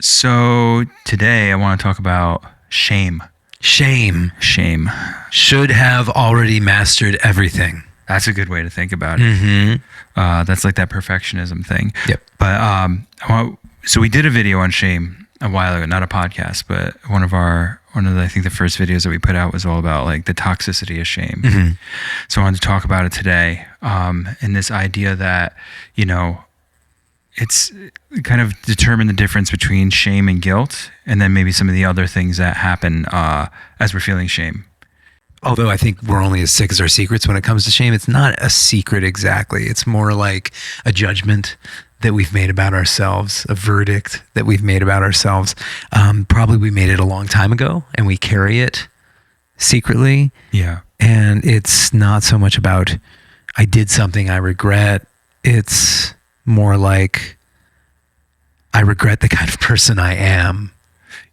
So today I want to talk about shame. Shame Shame. should have already mastered everything. That's a good way to think about it. That's like that perfectionism thing. Yep. But so we did a video on shame a while ago, not a podcast, but one of I think the first videos that we put out was all about like the toxicity of shame. So I wanted to talk about it today. And this idea that, it's kind of determine the difference between shame and guilt, and then maybe some of the other things that happen as we're feeling shame. Although I think we're only as sick as our secrets when it comes to shame. It's not a secret exactly. It's more like a judgment that we've made about ourselves, a verdict that we've made about ourselves. Probably we made it a long time ago and we carry it secretly. Yeah. And it's not so much about, I did something I regret. It's more like, I regret the kind of person I am.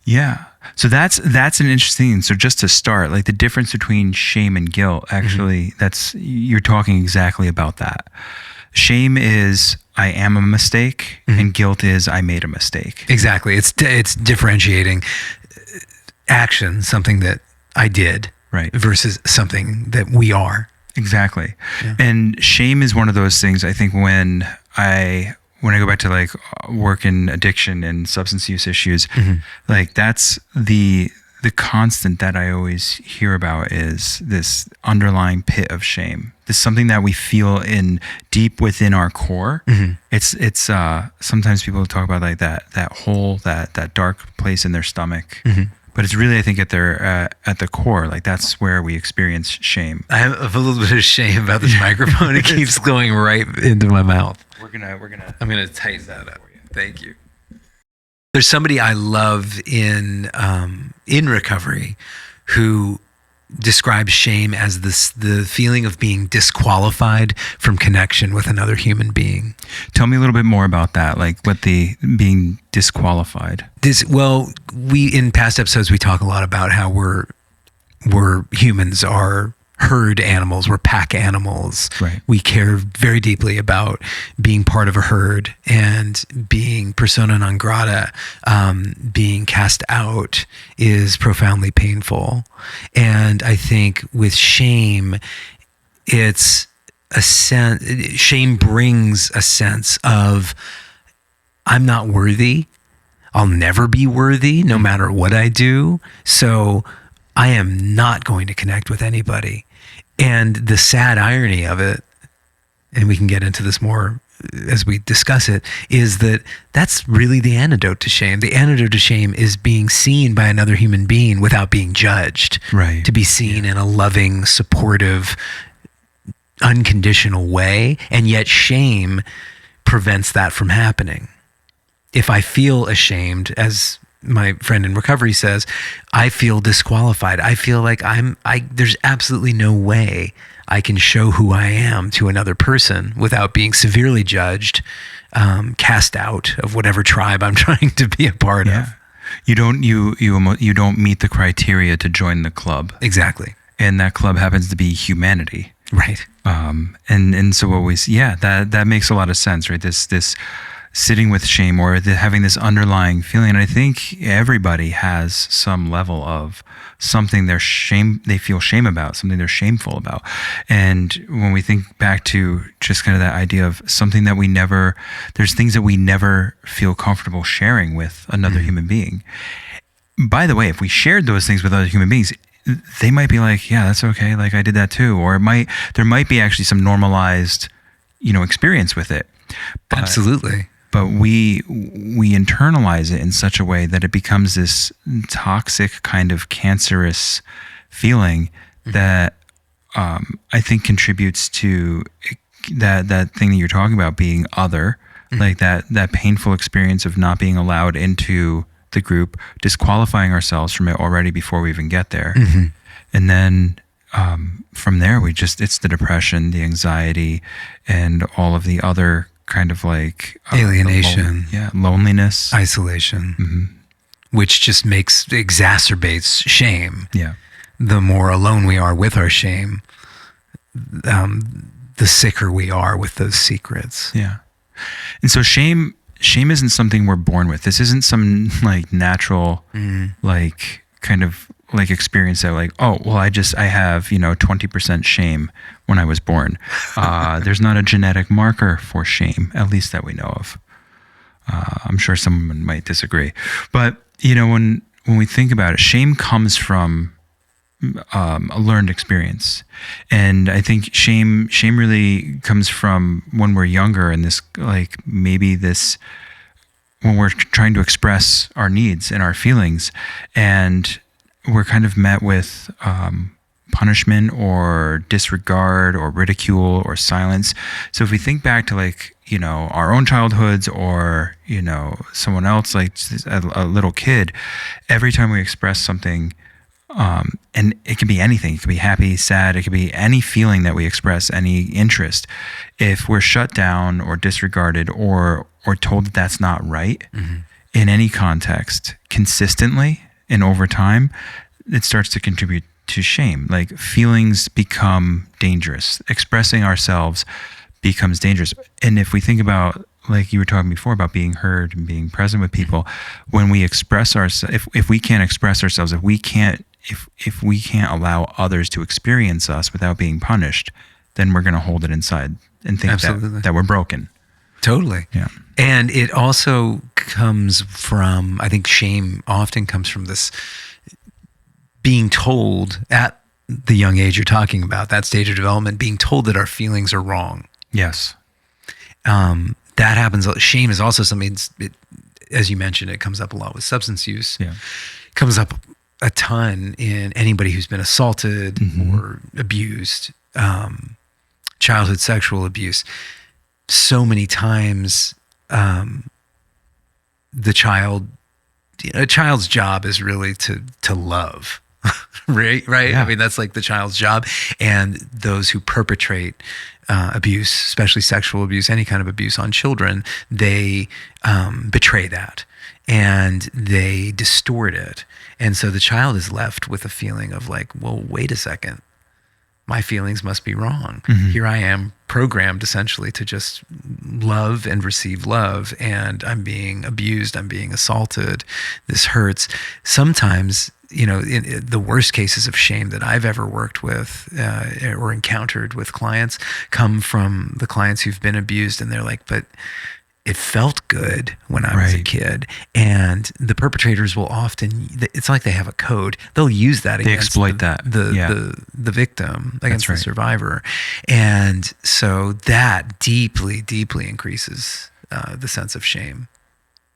Yeah. So that's an interesting. So just to start, like the difference between shame and guilt, actually, you're talking exactly about that. Shame is I am a mistake, and guilt is I made a mistake. Exactly. It's differentiating action, something that I did, right, versus something that we are. Exactly. Yeah. And shame is one of those things, I think, when I go back to like work in addiction and substance use issues, like that's the constant that I always hear about is this underlying pit of shame. This is something that we feel in deep within our core. It's sometimes people talk about like that hole, that dark place in their stomach. But it's really, I think, at the core, like that's where we experience shame. I have a little bit of shame about this microphone. It keeps going right into my mouth. I'm gonna tighten that up. Thank you. There's somebody I love in recovery who describes shame as the feeling of being disqualified from connection with another human being. Tell me a little bit more about that, like what the being disqualified. We in past episodes we talk a lot about how we're humans are herd animals, we're pack animals. Right. We care very deeply about being part of a herd and being persona non grata, being cast out is profoundly painful. And I think with shame, shame brings a sense of I'm not worthy. I'll never be worthy no matter what I do. So I am not going to connect with anybody. And the sad irony of it, and we can get into this more as we discuss it, is that that's really the antidote to shame. The antidote to shame is being seen by another human being without being judged. Right. To be seen in a loving, supportive, unconditional way. And yet shame prevents that from happening. If I feel ashamed, as my friend in recovery says, I feel disqualified. I feel like there's absolutely no way I can show who I am to another person without being severely judged, cast out of whatever tribe I'm trying to be a part of. You don't meet the criteria to join the club. Exactly. And that club happens to be humanity. Right. And so always, that makes a lot of sense, right? This sitting with shame or having this underlying feeling. And I think everybody has some level of something they feel shame about, something they're shameful about. And when we think back to just kind of that idea of something that there's things that we never feel comfortable sharing with another human being. By the way, if we shared those things with other human beings, they might be like, yeah, that's okay. Like I did that too. Or there might be actually some normalized, experience with it. Absolutely. But we internalize it in such a way that it becomes this toxic kind of cancerous feeling that I think contributes to that thing that you're talking about, being other, like that painful experience of not being allowed into the group, disqualifying ourselves from it already before we even get there. And then from there, it's the depression, the anxiety, and all of the other kind of like alienation, loneliness, isolation, which just exacerbates shame. Yeah. The more alone we are with our shame, the sicker we are with those secrets. Yeah. And so shame shame isn't something we're born with. This isn't some like natural, like kind of like experience that like, oh, well, I have, 20% shame when I was born. There's not a genetic marker for shame, at least that we know of. I'm sure someone might disagree, but when we think about it, shame comes from a learned experience, and I think shame really comes from when we're younger, and this like maybe this when we're trying to express our needs and our feelings, and we're kind of met with punishment or disregard or ridicule or silence. So if we think back to like, our own childhoods or, someone else, like a little kid, every time we express something, and it can be anything, it could be happy, sad, it could be any feeling that we express, any interest. If we're shut down or disregarded or told that that's not right in any context consistently and over time, it starts to contribute to shame. Like feelings become dangerous. Expressing ourselves becomes dangerous. And if we think about, like you were talking before about being heard and being present with people, when we express ourselves, if we can't express ourselves, if we can't allow others to experience us without being punished, then we're going to hold it inside and think that we're broken. Totally. Yeah. And it also comes from, I think shame often comes from this being told at the young age you're talking about, that stage of development, being told that our feelings are wrong. Yes. That happens. Shame is also something, as you mentioned, it comes up a lot with substance use. Yeah. It comes up a ton in anybody who's been assaulted or abused, childhood sexual abuse. So many times, a child's job is really to love, right? Yeah. I mean, that's like the child's job. And those who perpetrate abuse, especially sexual abuse, any kind of abuse on children, they betray that and they distort it. And so the child is left with a feeling of like, well, wait a second. My feelings must be wrong. Here I am programmed essentially to just love and receive love, and I'm being abused, I'm being assaulted. This hurts. Sometimes, in the worst cases of shame that I've ever worked with or encountered with clients come from the clients who've been abused, and they're like, but it felt good when I was a kid. And the perpetrators will often, it's like they have a code. They'll use that against the victim, against the survivor. And so that deeply, deeply increases the sense of shame.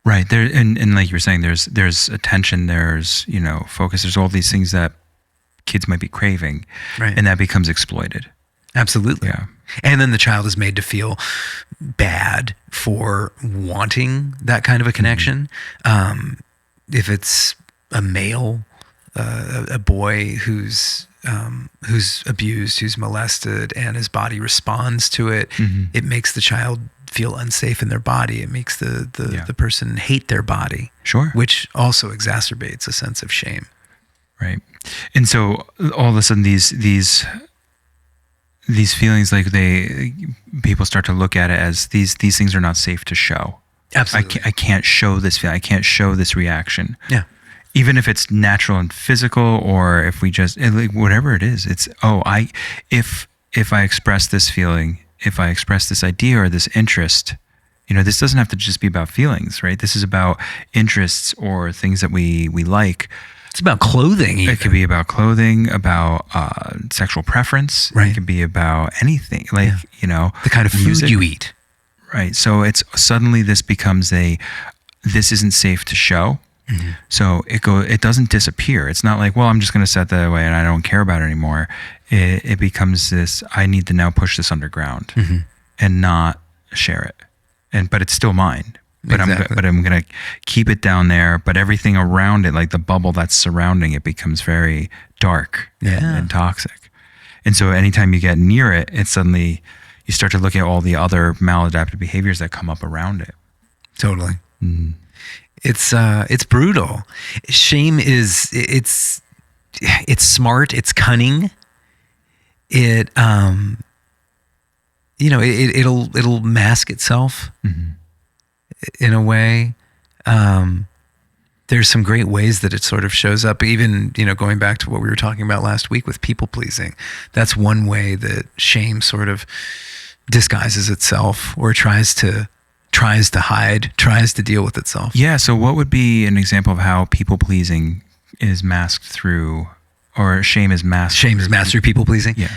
Right. There, and like you were saying, there's attention, there's, focus, there's all these things that kids might be craving. Right. And that becomes exploited. Absolutely. Yeah. And then the child is made to feel bad for wanting that kind of a connection. If it's a male, a boy who's abused, who's molested, and his body responds to it, it makes the child feel unsafe in their body. It makes the person hate their body. Sure. Which also exacerbates a sense of shame. Right. And so all of a sudden these feelings, like people start to look at it as these things are not safe to show. Absolutely. I can't show this feeling. I can't show this reaction. Yeah. Even if it's natural and physical, or if we just, whatever it is, it's, if I express this feeling, if I express this idea or this interest, this doesn't have to just be about feelings, right? This is about interests or things that we like. It's about clothing. Even. It could be about clothing, about sexual preference. Right. It could be about anything, like, the kind of food you eat. Right. So it's suddenly this becomes this isn't safe to show. So it doesn't disappear. It's not like, well, I'm just going to set that away and I don't care about it anymore. It becomes this, I need to now push this underground and not share it. But it's still mine. But exactly. I'm going to keep it down there. But everything around it, like the bubble that's surrounding it, becomes very dark and toxic. And so anytime you get near it, it's suddenly, you start to look at all the other maladaptive behaviors that come up around it. Totally. It's brutal. Shame is, it's smart. It's cunning. It'll mask itself. in a way. There's some great ways that it sort of shows up, even, going back to what we were talking about last week with people pleasing. That's one way that shame sort of disguises itself or tries to hide, tries to deal with itself. Yeah. So what would be an example of how people pleasing is masked through, or shame is masked? Shame is masked through people pleasing. Yeah.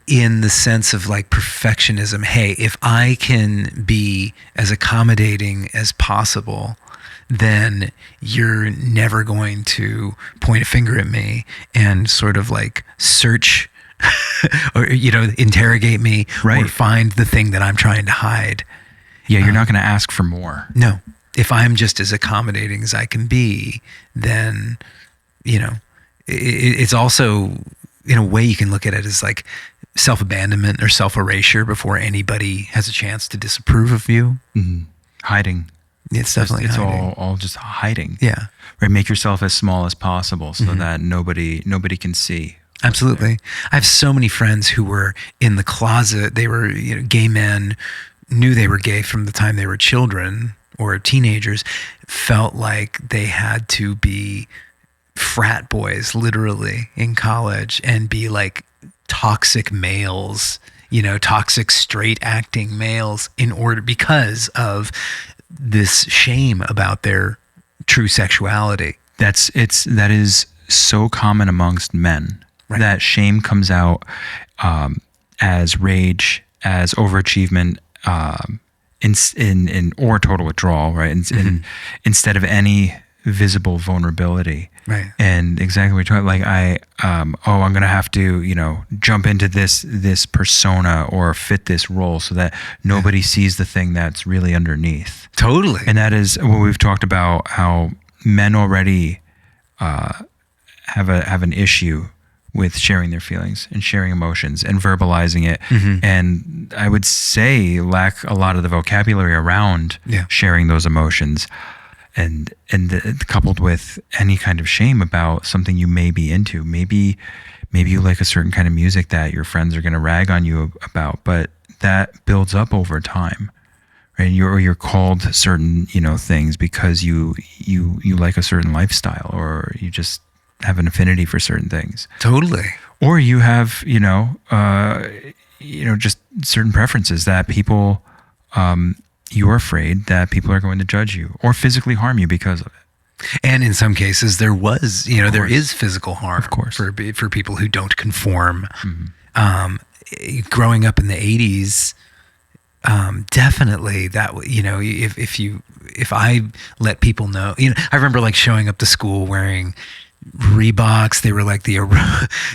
In the sense of like perfectionism. Hey, if I can be as accommodating as possible, then you're never going to point a finger at me and sort of like search or, interrogate me, right, or find the thing that I'm trying to hide. Yeah, you're not going to ask for more. No. If I'm just as accommodating as I can be, then, it's also, in a way, you can look at it as like self-abandonment or self-erasure before anybody has a chance to disapprove of you. Mm-hmm. Hiding. It's definitely it's hiding. all just hiding. Yeah. Right. Make yourself as small as possible so that nobody can see. Absolutely. I have so many friends who were in the closet. They were, gay men, knew they were gay from the time they were children or teenagers, felt like they had to be frat boys literally in college and be like toxic males, toxic straight acting males because of this shame about their true sexuality. That is so common amongst men. Right. That shame comes out as rage, as overachievement, in or total withdrawal, right? Instead of any visible vulnerability. Right. And exactly what you're talking, like I'm going to have to, jump into this persona or fit this role so that nobody sees the thing that's really underneath. Totally. And that is what we've talked about, how men already have an issue with sharing their feelings and sharing emotions and verbalizing it. Mm-hmm. And I would say lack a lot of the vocabulary around sharing those emotions. And coupled with any kind of shame about something you may be into. Maybe you like a certain kind of music that your friends are going to rag on you about, but that builds up over time, right? You're called certain, things because you like a certain lifestyle, or you just have an affinity for certain things. Totally. Or you have, just certain preferences that people, you're afraid that people are going to judge you or physically harm you because of it. And in some cases there was, there is physical harm, of course, for people who don't conform. Mm-hmm. Growing up in the 80s, definitely that, if I let people know, I remember like showing up to school wearing Reeboks. They were like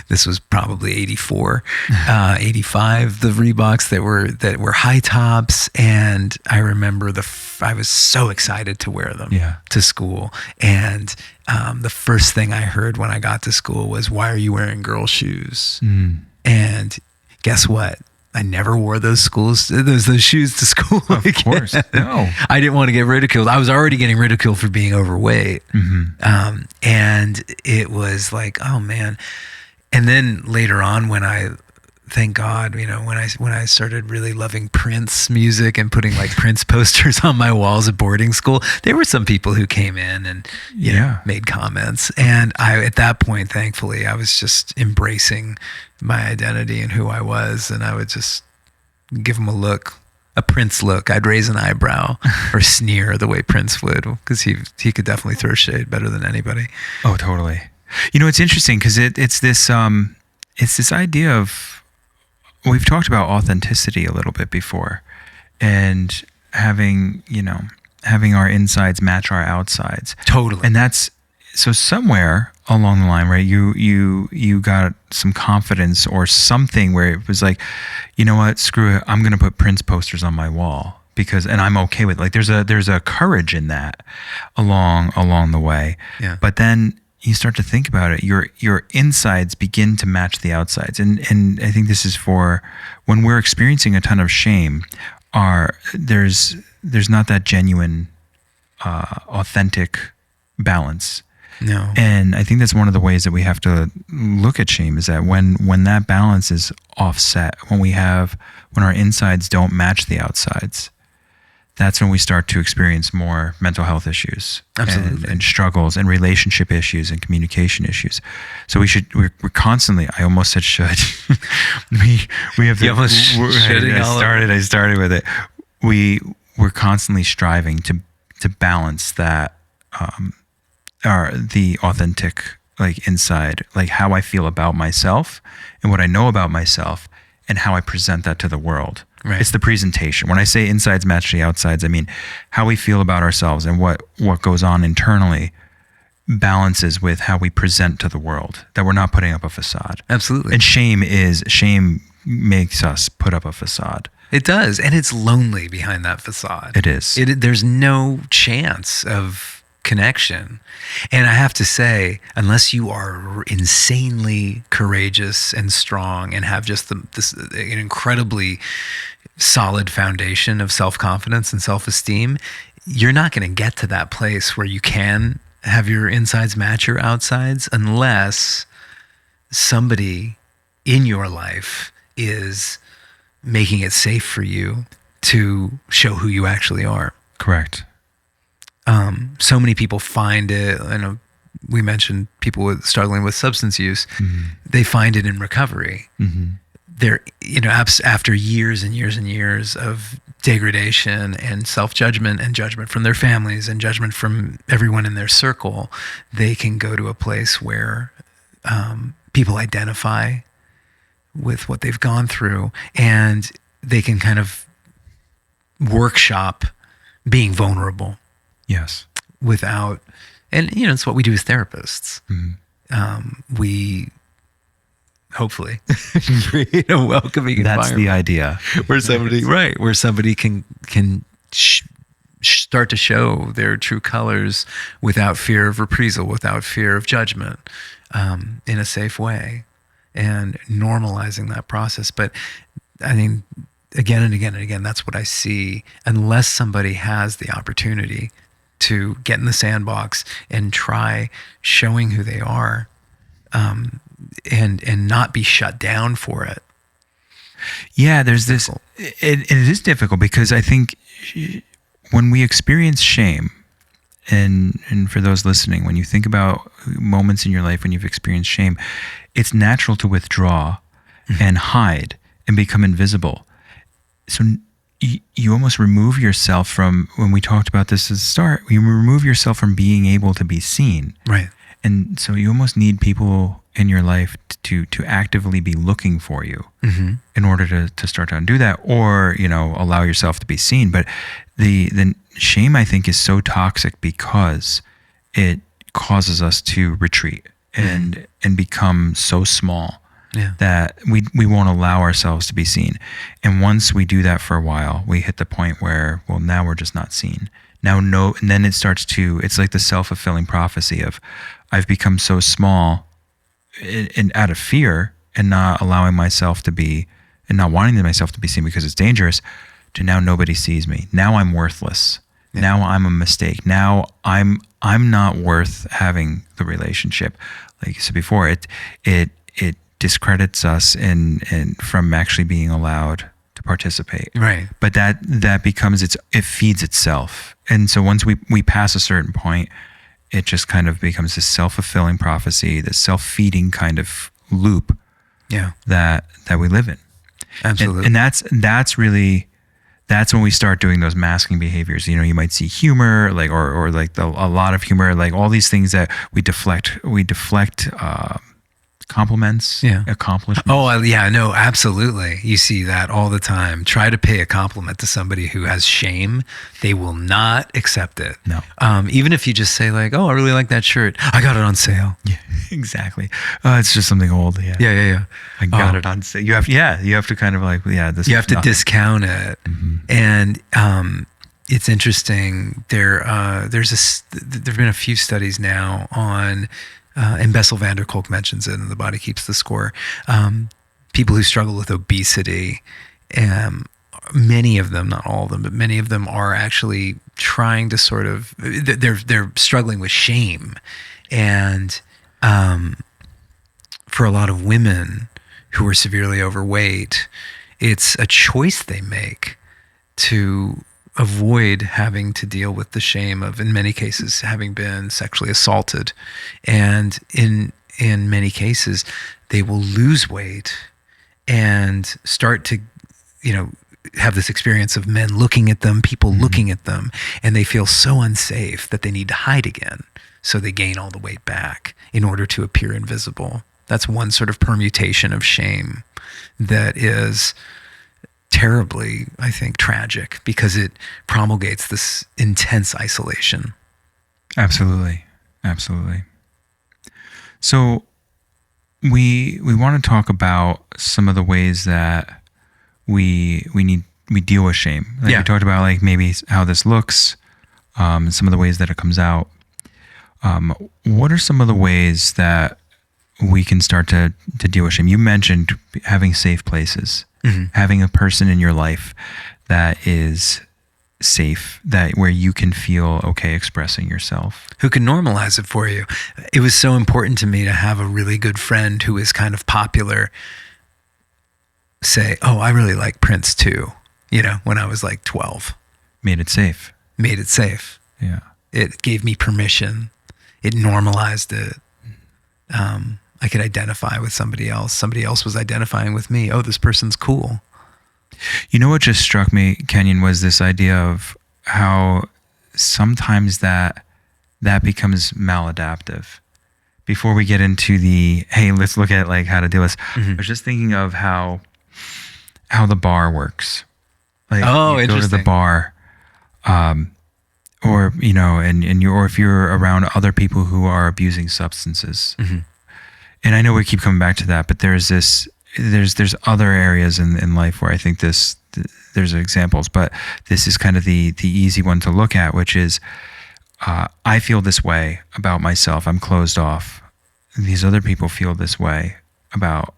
this was probably 84, 85, the Reeboks that were high tops. And I remember I was so excited to wear them to school. And the first thing I heard when I got to school was, "Why are you wearing girl shoes?" And guess what? I never wore those shoes to school. Of course. No. I didn't want to get ridiculed. I was already getting ridiculed for being overweight. Mm-hmm. And it was like, oh man. And then later on, thank God, when I started really loving Prince music and putting like Prince posters on my walls at boarding school, there were some people who came in and made comments. And at that point, thankfully, I was just embracing my identity and who I was, and I would just give them a Prince look. I'd raise an eyebrow or sneer the way Prince would, because he could definitely throw shade better than anybody. Oh, totally. It's interesting because it's this idea of, we've talked about authenticity a little bit before, and having our insides match our outsides. Totally. And that's, so somewhere along the line, right, you got some confidence or something where it was like, you know what, screw it, I'm going to put Prince posters on my wall and I'm okay with it. Like there's a courage in that along the way. Yeah. But then you start to think about it, your insides begin to match the outsides. And I think this is for when we're experiencing a ton of shame, there's not that genuine, authentic balance. No. And I think that's one of the ways that we have to look at shame, is that when that balance is offset, when our insides don't match the outsides, that's when we start to experience more mental health issues. Absolutely. And struggles and relationship issues and communication issues. So we're constantly, I almost said should. we have to, I started with it. We're constantly striving to balance that, the authentic, like inside, like how I feel about myself and what I know about myself and how I present that to the world. Right. It's the presentation. When I say insides match the outsides, I mean how we feel about ourselves and what goes on internally balances with how we present to the world, that we're not putting up a facade. Absolutely. And shame makes us put up a facade. It does. And it's lonely behind that facade. It is. There's no chance of connection. And I have to say, unless you are insanely courageous and strong and have just an incredibly solid foundation of self-confidence and self-esteem, you're not going to get to that place where you can have your insides match your outsides unless somebody in your life is making it safe for you to show who you actually are. Correct. So many people find it, and we mentioned people struggling with substance use. Mm-hmm. They find it in recovery. Mm-hmm. They're, after years and years and years of degradation and self-judgment and judgment from their families and judgment from everyone in their circle, they can go to a place where people identify with what they've gone through, and they can kind of workshop being vulnerable. Yes. Without, and it's what we do as therapists. Mm-hmm. We hopefully create a welcoming environment. That's the idea. Where somebody can start to show their true colors without fear of reprisal, without fear of judgment, in a safe way, and normalizing that process. But I mean, again and again and again, that's what I see. Unless somebody has the opportunity to get in the sandbox and try showing who they are, and not be shut down for it. Yeah, there's this, it is difficult because I think when we experience shame, and for those listening, when you think about moments in your life when you've experienced shame, it's natural to withdraw and hide and become invisible. So you almost remove yourself from, when we talked about this at the start, you remove yourself from being able to be seen. Right. And so you almost need people in your life to actively be looking for you, mm-hmm. in order to start to undo that, or, allow yourself to be seen. But the shame, I think, is so toxic because it causes us to retreat and become so small. Yeah. That we won't allow ourselves to be seen. And once we do that for a while, we hit the point where, well, now we're just not seen. And then it starts to, it's like the self-fulfilling prophecy of, I've become so small and out of fear and not allowing myself to be, and not wanting myself to be seen because it's dangerous, to now nobody sees me. Now I'm worthless. Yeah. Now I'm a mistake. Now I'm not worth having the relationship. Like you said before, it discredits us and from actually being allowed to participate. Right. But that becomes it feeds itself. And so once we pass a certain point, it just kind of becomes this self-fulfilling prophecy, this self-feeding kind of loop. Yeah. That we live in. Absolutely. And that's when we start doing those masking behaviors. You might see humor, like, or like a lot of humor, like all these things that we deflect compliments, accomplishments. Oh, yeah, no, absolutely. You see that all the time. Try to pay a compliment to somebody who has shame. They will not accept it. No. Even if you just say like, oh, I really like that shirt. I got it on sale. Yeah, exactly. It's just something old. Yeah. Yeah. I got it on sale. You have to kind of like, this. You have to discount it. Mm-hmm. And it's interesting. There've been a few studies now on, and Bessel van der Kolk mentions it in The Body Keeps the Score. People who struggle with obesity, many of them, not all of them, but many of them are actually trying to sort of, they're struggling with shame. And for a lot of women who are severely overweight, it's a choice they make to avoid having to deal with the shame of, in many cases, having been sexually assaulted. And in many cases, they will lose weight and start to, have this experience of men looking at them, people looking at them, and they feel so unsafe that they need to hide again. So they gain all the weight back in order to appear invisible. That's one sort of permutation of shame that is terribly, I think, tragic, because it promulgates this intense isolation. Absolutely. Absolutely. So we want to talk about some of the ways that we deal with shame. Like we talked about, like, maybe how this looks, some of the ways that it comes out. What are some of the ways that we can start to deal with shame? You mentioned having safe places, having a person in your life that is safe, that where you can feel okay expressing yourself, who can normalize it for you. It was so important to me to have a really good friend who is kind of popular say, "Oh, I really like Prince too," when I was like 12. Made it safe. Yeah. It gave me permission. It normalized it. I could identify with somebody else. Somebody else was identifying with me. Oh, this person's cool. You know what just struck me, Kenyon, was this idea of how sometimes that becomes maladaptive. Before we get into the, hey, let's look at like how to do this, I was just thinking of how the bar works. Like, you go to the bar, or or if you're around other people who are abusing substances. And I know we keep coming back to that, but there's other areas in life where I think there's examples, but this is kind of the easy one to look at, which is, I feel this way about myself. I'm closed off. These other people feel this way about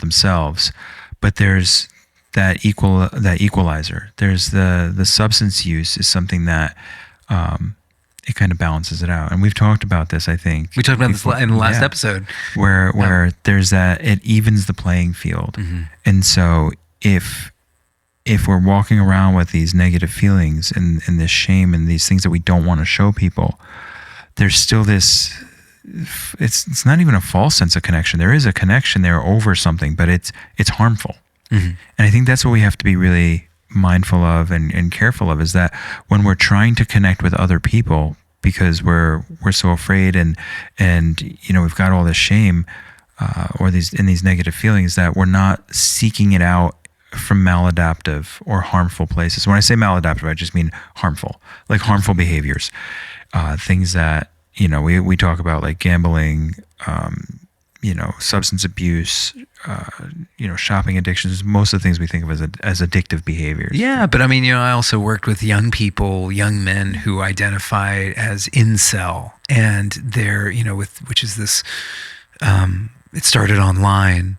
themselves, but there's that equalizer. There's the substance use is something that it kind of balances it out. And we've talked about this, I think. We talked about this in the last episode. Where there's that, it evens the playing field. And so if we're walking around with these negative feelings and this shame and these things that we don't want to show people, there's still this, it's not even a false sense of connection. There is a connection there over something, but it's harmful. And I think that's what we have to be really mindful of and careful of, is that when we're trying to connect with other people because we're so afraid and we've got all this shame or these negative feelings, that we're not seeking it out from maladaptive or harmful places. When I say maladaptive, I just mean harmful, like harmful behaviors, things that we talk about, like gambling, substance abuse, shopping addictions. Most of the things we think of as addictive behaviors. Yeah, but I mean, I also worked with young men who identify as incel, and they're, which is this, it started online,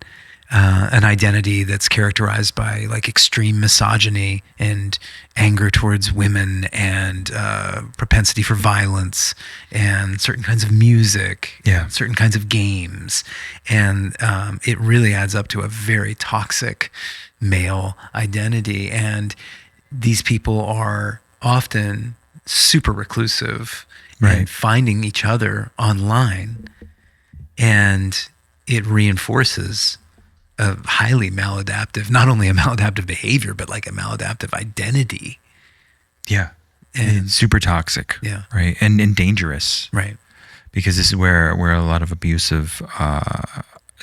an identity that's characterized by like extreme misogyny and anger towards women and propensity for violence and certain kinds of music, certain kinds of games. And it really adds up to a very toxic male identity. And these people are often super reclusive and finding each other online. And it reinforces a highly maladaptive, not only a maladaptive behavior, but like a maladaptive identity. Yeah. And super toxic. Yeah. Right. And dangerous. Right. Because this is where a lot of abusive,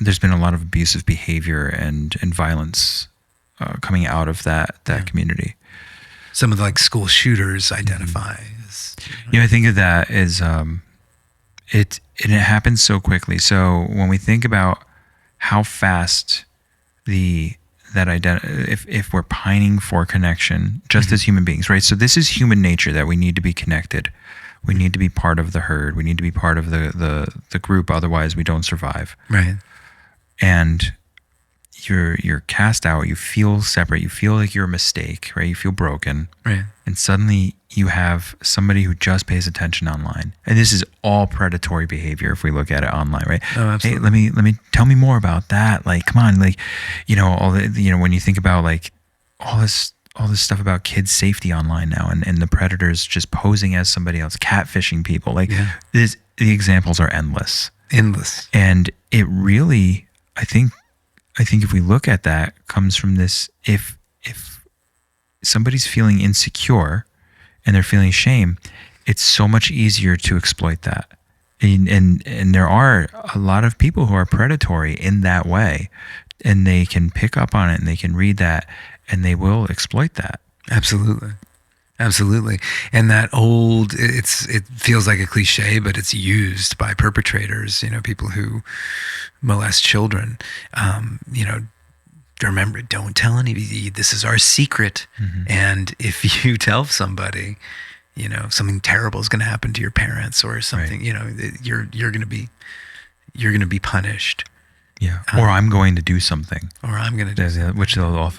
there's been a lot of abusive behavior and violence coming out of that community. Some of the like school shooters identify as. I think of that as, it happens so quickly. So when we think about how fast if we're pining for connection, just as human beings, right? So this is human nature, that we need to be connected. We need to be part of the herd. We need to be part of the group. Otherwise, we don't survive. Right. And you're cast out. You feel separate. You feel like you're a mistake, right? You feel broken. Right. And suddenly you have somebody who just pays attention online. And this is all predatory behavior if we look at it online, right? Oh, absolutely. Hey, let me tell me more about that. Like, come on, like, all the, when you think about like all this all this stuff about kids safety online now, and the predators just posing as somebody else, catfishing people. Like the examples are endless. And it really, I think if we look at that, comes from this, if somebody's feeling insecure and they're feeling shame, it's so much easier to exploit that. And there are a lot of people who are predatory in that way, and they can pick up on it and they can read that and they will exploit that. Absolutely. And that it feels like a cliche, but it's used by perpetrators, people who molest children. Remember, don't tell anybody, this is our secret. And if you tell somebody, something terrible is going to happen to your parents or something, you're going to be punished. Yeah. Or I'm going to do something. Or I'm going to do something. Which they'll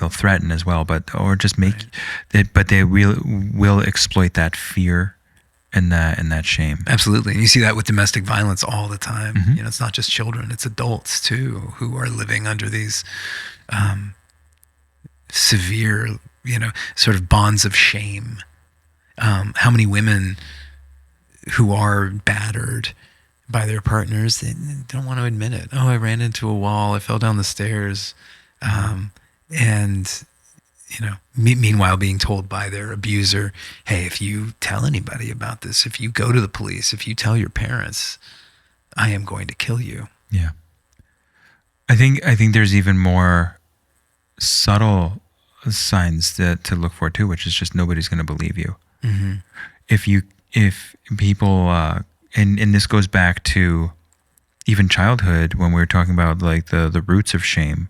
threaten as well, or just make it, but they will exploit that fear and that shame. Absolutely. And you see that with domestic violence all the time. It's not just children, it's adults too, who are living under these severe, sort of bonds of shame. How many women who are battered by their partners, they don't want to admit it. Oh, I ran into a wall, I fell down the stairs. And meanwhile being told by their abuser, hey, if you tell anybody about this, if you go to the police, if you tell your parents, I am going to kill you. Yeah. I think there's even more subtle signs to look for too, which is just nobody's going to believe you. If people, and this goes back to even childhood when we were talking about like the roots of shame,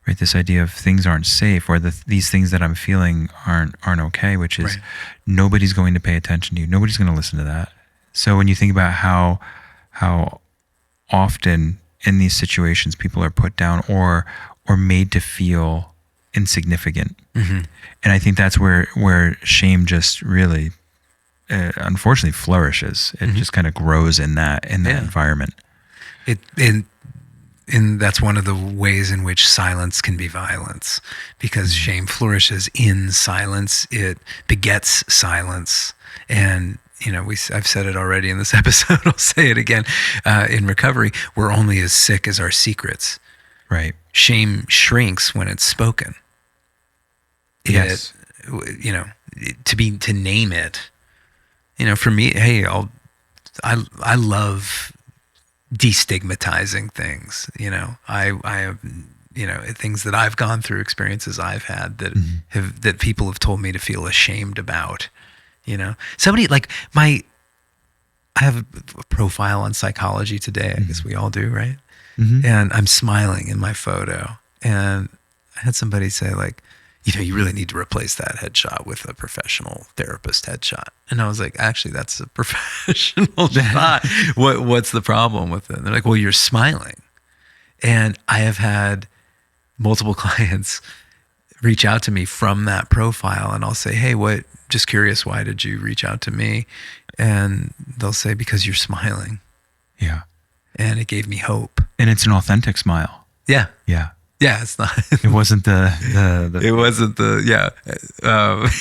right? This idea of things aren't safe, or these things that I'm feeling aren't okay, which is nobody's going to pay attention to you. Nobody's going to listen to that. So when you think about how often in these situations people are put down or made to feel insignificant, and I think that's where shame just really, unfortunately, flourishes. It just kind of grows in that environment. And that's one of the ways in which silence can be violence, because shame flourishes in silence. It begets silence. And, I've said it already in this episode, I'll say it again. In recovery, we're only as sick as our secrets. Right. Shame shrinks when it's spoken. Yes. To name it, for me, hey, I love destigmatizing things. I have, things that I've gone through, experiences I've had that people have told me to feel ashamed about. Somebody like I have a profile on Psychology Today. I guess we all do, right? And I'm smiling in my photo, and I had somebody say like, you really need to replace that headshot with a professional therapist headshot. And I was like, actually, that's a professional shot. What's the problem with it? And they're like, well, you're smiling. And I have had multiple clients reach out to me from that profile, and I'll say, hey, just curious, why did you reach out to me? And they'll say, because you're smiling. Yeah. And it gave me hope. And it's an authentic smile. Yeah. Yeah. Yeah, it's not. It wasn't the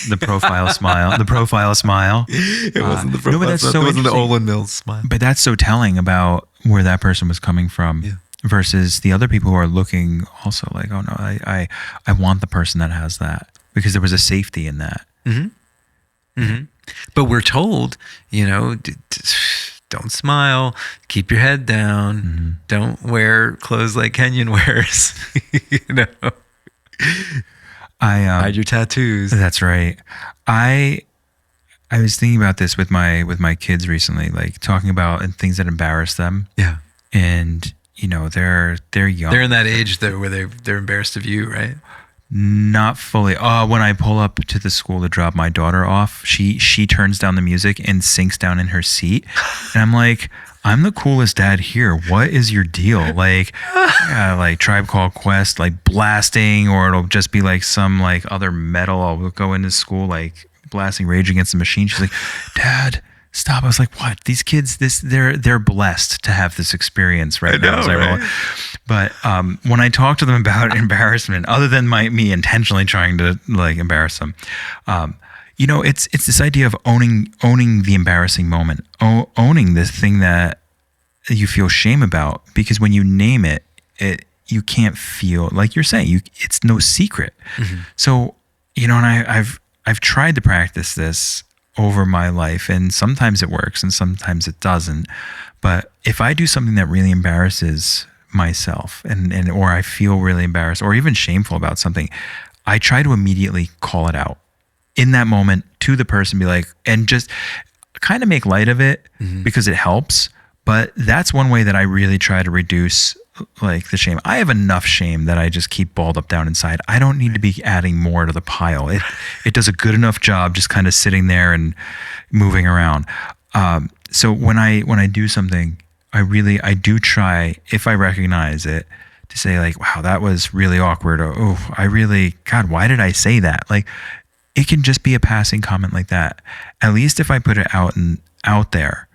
the profile smile. The profile smile. It wasn't the profile. No, but that's so it wasn't the Olin Mills smile. But that's so telling about where that person was coming from, versus the other people who are looking also like, oh no, I want the person that has that, because there was a safety in that. But we're told, don't smile, keep your head down, don't wear clothes like Kenyon wears, hide your tattoos. That's right. I was thinking about this with my kids recently, like talking about things that embarrass them. Yeah. And they're young. They're in that age where they're embarrassed of you, right? Not fully. When I pull up to the school to drop my daughter off, she turns down the music and sinks down in her seat, and I'm like, I'm the coolest dad here. What is your deal? Like, like Tribe Called Quest, like blasting, or it'll just be like some like other metal. I'll go into school like blasting Rage Against the Machine. She's like, Dad, stop. I was like, what? These kids, they're blessed to have this experience right now. As I roll. But when I talk to them about embarrassment, other than me intentionally trying to like embarrass them, it's this idea of owning the embarrassing moment, owning this thing that you feel shame about, because when you name it, you can't feel like you're saying it's no secret. Mm-hmm. So, and I've tried to practice this over my life, and sometimes it works and sometimes it doesn't. But if I do something that really embarrasses myself and or I feel really embarrassed or even shameful about something, I try to immediately call it out in that moment to the person, be like, and just kind of make light of it, mm-hmm. because it helps. But that's one way that I really try to reduce like the shame. I have enough shame that I just keep balled up down inside. I don't need to be adding more to the pile. It does a good enough job just kind of sitting there and moving around. So when I do something, I do try, if I recognize it, to say like, wow, that was really awkward. Or, God, why did I say that? Like, it can just be a passing comment like that. At least if I put it out there,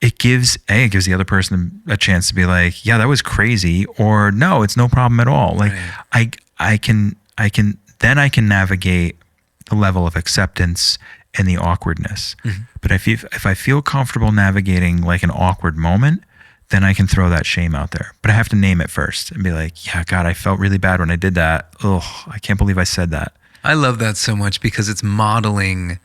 it gives the other person a chance to be like, yeah, that was crazy, or no, it's no problem at all. Like, right. I can navigate the level of acceptance and the awkwardness. Mm-hmm. But if I feel comfortable navigating like an awkward moment, then I can throw that shame out there. But I have to name it first and be like, yeah, God, I felt really bad when I did that. Oh, I can't believe I said that. I love that so much because it's modeling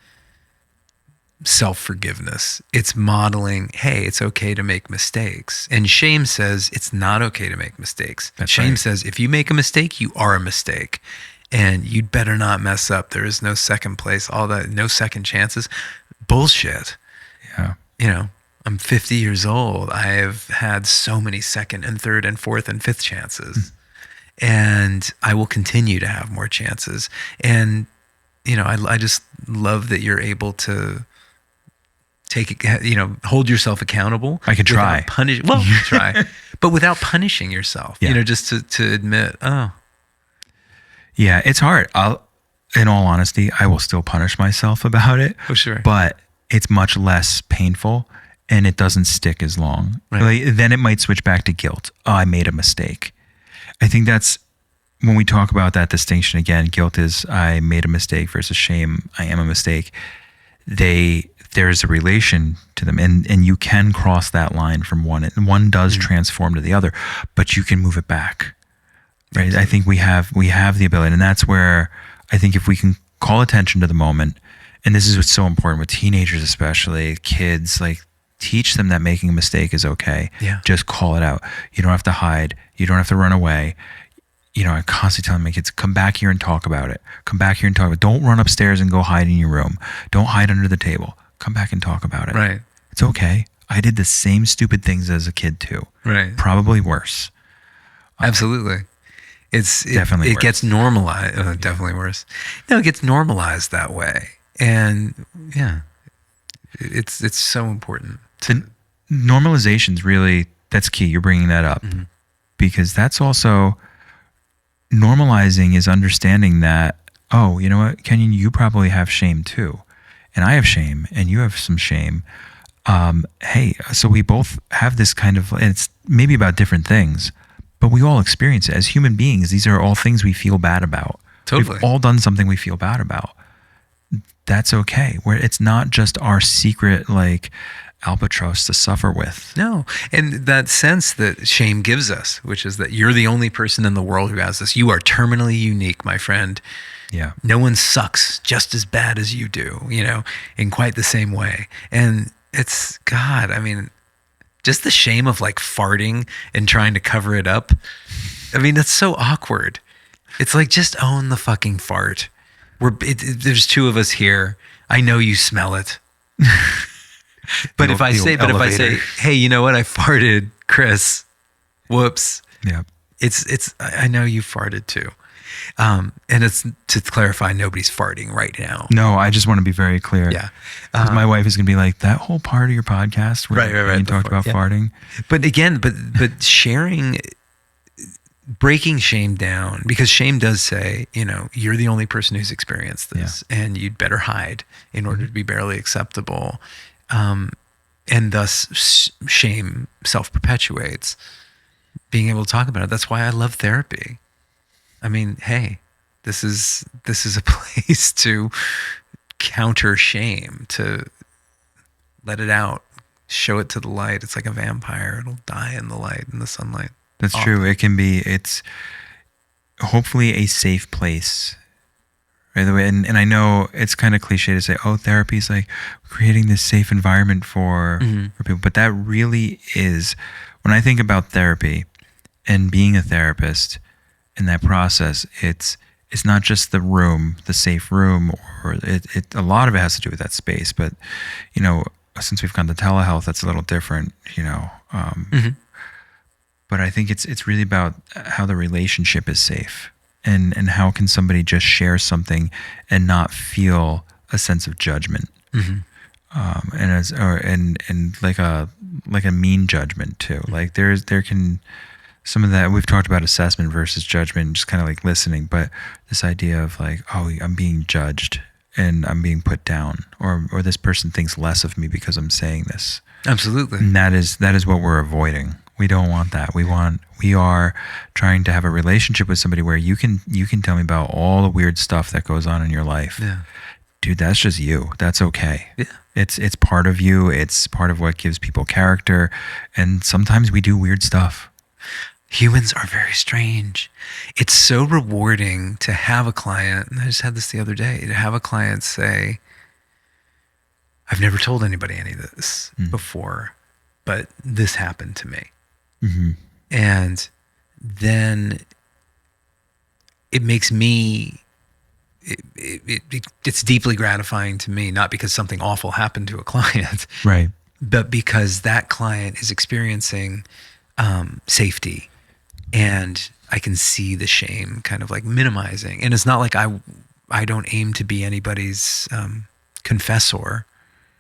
self-forgiveness. It's modeling, hey, it's okay to make mistakes. And shame says it's not okay to make mistakes. That's shame right. says if you make a mistake, you are a mistake. And you'd better not mess up. There is no second place, all that, no second chances. Bullshit. Yeah. I'm 50 years old. I have had so many second and third and fourth and fifth chances. And I will continue to have more chances. And, I just love that you're able to hold yourself accountable. I could try. Try. But without punishing yourself, just to admit, yeah, it's hard. In all honesty, I will still punish myself about it. Oh, sure. But it's much less painful and it doesn't stick as long. Right. Then it might switch back to guilt. Oh, I made a mistake. I think that's when we talk about that distinction again, guilt is I made a mistake versus shame, I am a mistake. There's a relation to them, and you can cross that line from one, and one does transform to the other, but you can move it back. Right? Absolutely. I think we have the ability, and that's where I think if we can call attention to the moment, and this is what's so important with teenagers, especially kids, like teach them that making a mistake is okay. Yeah. Just call it out. You don't have to hide. You don't have to run away. I constantly tell my kids, come back here and talk about it. Come back here and talk about it. Don't run upstairs and go hide in your room. Don't hide under the table. Come back and talk about it. Right. It's okay. I did the same stupid things as a kid too. Right. Probably worse. Absolutely. It worse. Gets normalized. Definitely worse. No, it gets normalized that way. And yeah, it's so important. Normalization's really, that's key. You're bringing that up because that's also normalizing is understanding that, oh, you know what, Kenyon, you probably have shame too. And I have shame and you have some shame. Hey, so we both have this kind of, and it's maybe about different things, but we all experience it as human beings. These are all things we feel bad about. Totally. We've all done something we feel bad about. That's okay. Where it's not just our secret, like, albatross to suffer with. No. And that sense that shame gives us, which is that you're the only person in the world who has this. You are terminally unique, my friend. Yeah. No one sucks just as bad as you do, in quite the same way. And it's, God, I mean, just the shame of like farting and trying to cover it up. I mean, that's so awkward. It's like, just own the fucking fart. There's two of us here. I know you smell it. But if I say, hey, you know what? I farted, Chris. Whoops. Yeah. I know you farted too. And it's, to clarify, nobody's farting right now. No, I just want to be very clear. Yeah. Because my wife is going to be like, that whole part of your podcast where you talked about farting. But again, but sharing, breaking shame down, because shame does say, you're the only person who's experienced this and you'd better hide in order to be barely acceptable. And thus shame self-perpetuates. Being able to talk about it. That's why I love therapy. I mean, hey, this is a place to counter shame, to let it out, show it to the light. It's like a vampire. It'll die in the light, in the sunlight. That's true. It's hopefully a safe place. Right. And I know it's kind of cliche to say, oh, therapy is like creating this safe environment for people. But that really is, when I think about therapy and being a therapist in that process, it's not just the room, the safe room, or a lot of it has to do with that space. But, since we've gone to telehealth, that's a little different, But I think it's really about how the relationship is safe. And how can somebody just share something and not feel a sense of judgment, and like a mean judgment too. Like there can some of that, we've talked about assessment versus judgment, just kind of like listening, but this idea of like, oh, I'm being judged and I'm being put down, or this person thinks less of me because I'm saying this. Absolutely. And that is what we're avoiding. We don't want that. We are trying to have a relationship with somebody where you can tell me about all the weird stuff that goes on in your life. Yeah. Dude, that's just you. That's okay. Yeah. It's part of you. It's part of what gives people character. And sometimes we do weird stuff. Humans are very strange. It's so rewarding to have a client, and I just had this the other day, to have a client say, I've never told anybody any of this before, but this happened to me. Mm-hmm. And then it makes me, it's deeply gratifying to me, not because something awful happened to a client, Right. but because that client is experiencing safety, and I can see the shame kind of like minimizing. And it's not like I don't aim to be anybody's confessor.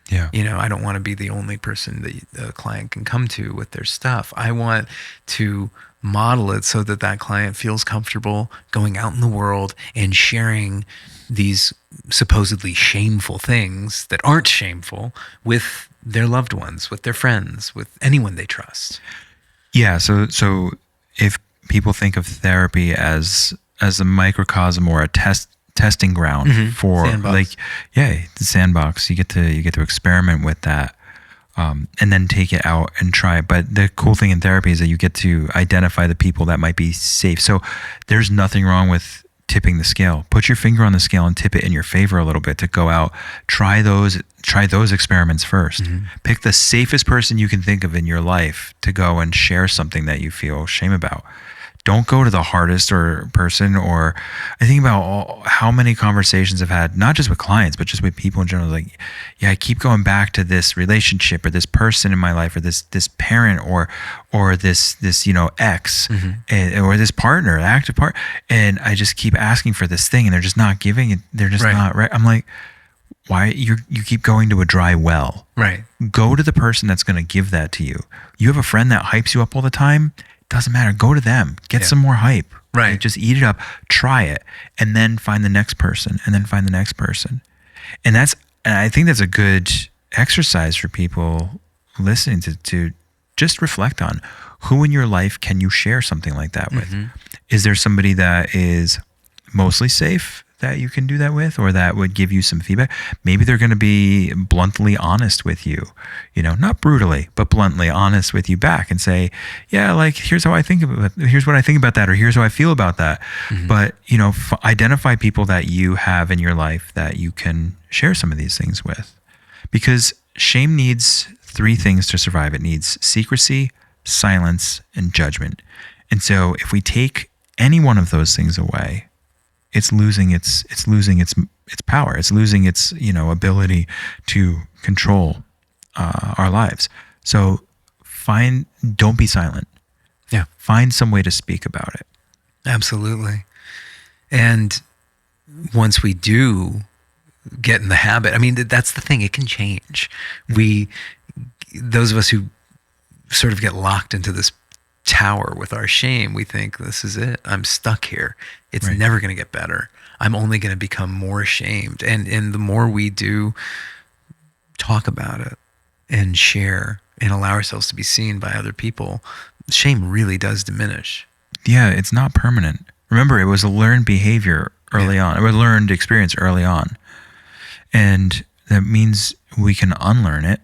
Yeah. I don't want to be the only person that the client can come to with their stuff. I want to model it so that client feels comfortable going out in the world and sharing these supposedly shameful things that aren't shameful with their loved ones, with their friends, with anyone they trust. Yeah. So if people think of therapy as a microcosm or a testing ground for sandbox. The sandbox, you get to experiment with that, and then take it out and try it. But the cool thing in therapy is that you get to identify the people that might be safe. So there's nothing wrong with tipping the scale. Put your finger on the scale and tip it in your favor a little bit, to go out, try those experiments first. Pick the safest person you can think of in your life to go and share something that you feel shame about. Don't go to the hardest person. Or I think about how many conversations I've had, not just with clients, but just with people in general. Like, yeah, I keep going back to this relationship or this person in my life, or this parent or this ex, or this partner, active partner, and I just keep asking for this thing, and they're just not giving it. They're just not right. I'm like, why you keep going to a dry well? Right. Go to the person that's going to give that to you. You have a friend that hypes you up all the time. Doesn't matter. Go to them. Get some more hype. Right. Like, just eat it up. Try it, and then find the next person, and then find the next person. And I think that's a good exercise for people listening to just reflect on who in your life can you share something like that with. Is there somebody that is mostly safe that you can do that with, or that would give you some feedback? Maybe they're going to be bluntly honest with you, not brutally, but bluntly honest with you back, and say, yeah, like, here's how I think about it. Here's what I think about that, or here's how I feel about that. But, identify people that you have in your life that you can share some of these things with, because shame needs three things to survive. It needs secrecy, silence, and judgment. And so if we take any one of those things away, it's losing its power. It's losing its ability to control our lives. So don't be silent. Yeah. Find some way to speak about it. Absolutely. And once we do get in the habit, I mean, that's the thing. It can change. Those of us who sort of get locked into this tower with our shame, we think, this is it. I'm stuck here. It's never going to get better. I'm only going to become more ashamed. And the more we do talk about it, and share and allow ourselves to be seen by other people, shame really does diminish. Yeah, it's not permanent. Remember, it was a learned behavior early on. It was a learned experience early on. And that means we can unlearn it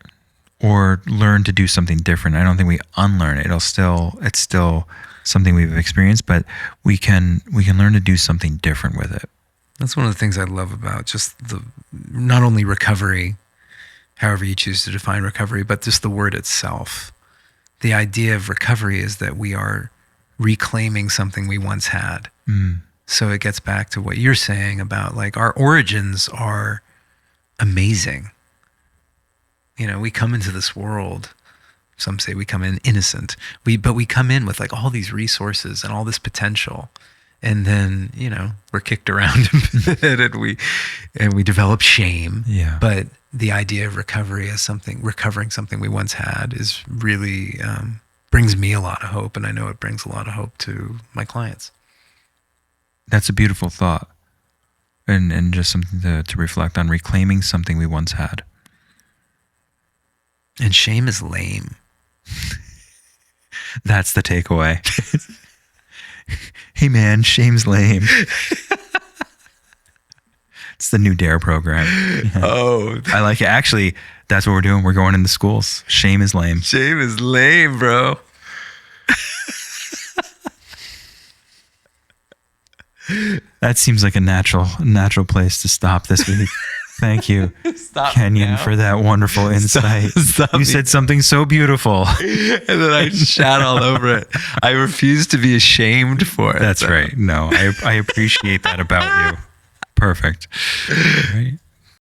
or learn to do something different. I don't think we unlearn it. It's still something we've experienced, but we can learn to do something different with it. That's one of the things I love about just not only recovery, however you choose to define recovery, but just the word itself. The idea of recovery is that we are reclaiming something we once had. So it gets back to what you're saying about like our origins are amazing. You know, we come into this world, some say we come in innocent, but we come in with like all these resources and all this potential. And then, you know, we're kicked around a bit and we develop shame. Yeah. But the idea of recovery as recovering something we once had is really brings me a lot of hope. And I know it brings a lot of hope to my clients. That's a beautiful thought. And just something to reflect on, reclaiming something we once had. And shame is lame. That's the takeaway. Hey man, shame's lame. It's the new DARE program. Yeah. Oh, I like it. Actually, that's what we're doing. We're going into schools. Shame is lame. shame is lame, bro. That seems like a natural place to stop this week. Thank you, Kenyon, for that wonderful insight. Stop you me. said something so beautiful. And then I shat all over it. I refuse to be ashamed for it. That's right. No, I appreciate that about you. Perfect. Right.